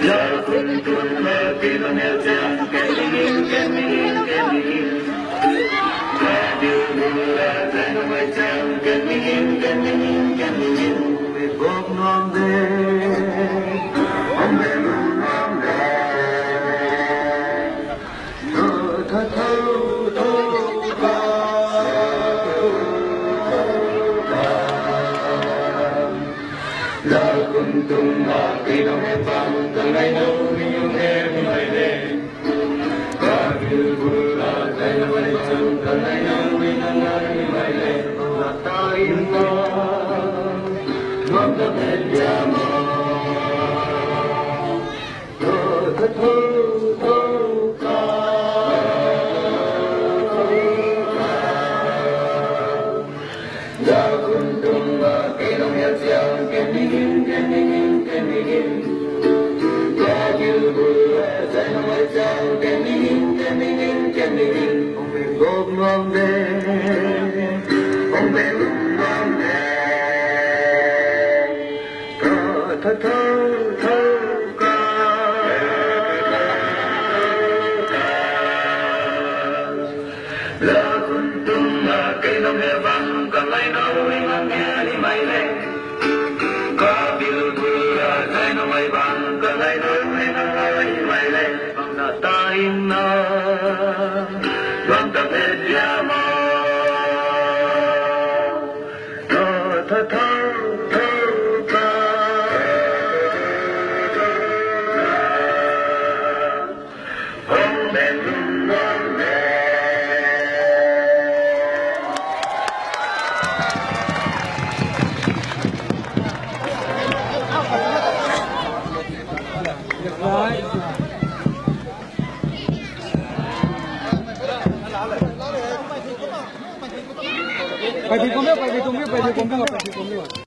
Love kuntum makinonelja keningin Kadilula tanumacam keningin Bebok nomde Ombe nomde Love kuntum makinonelja Phải thì không biết, phải thì không biết, phải thì không biết.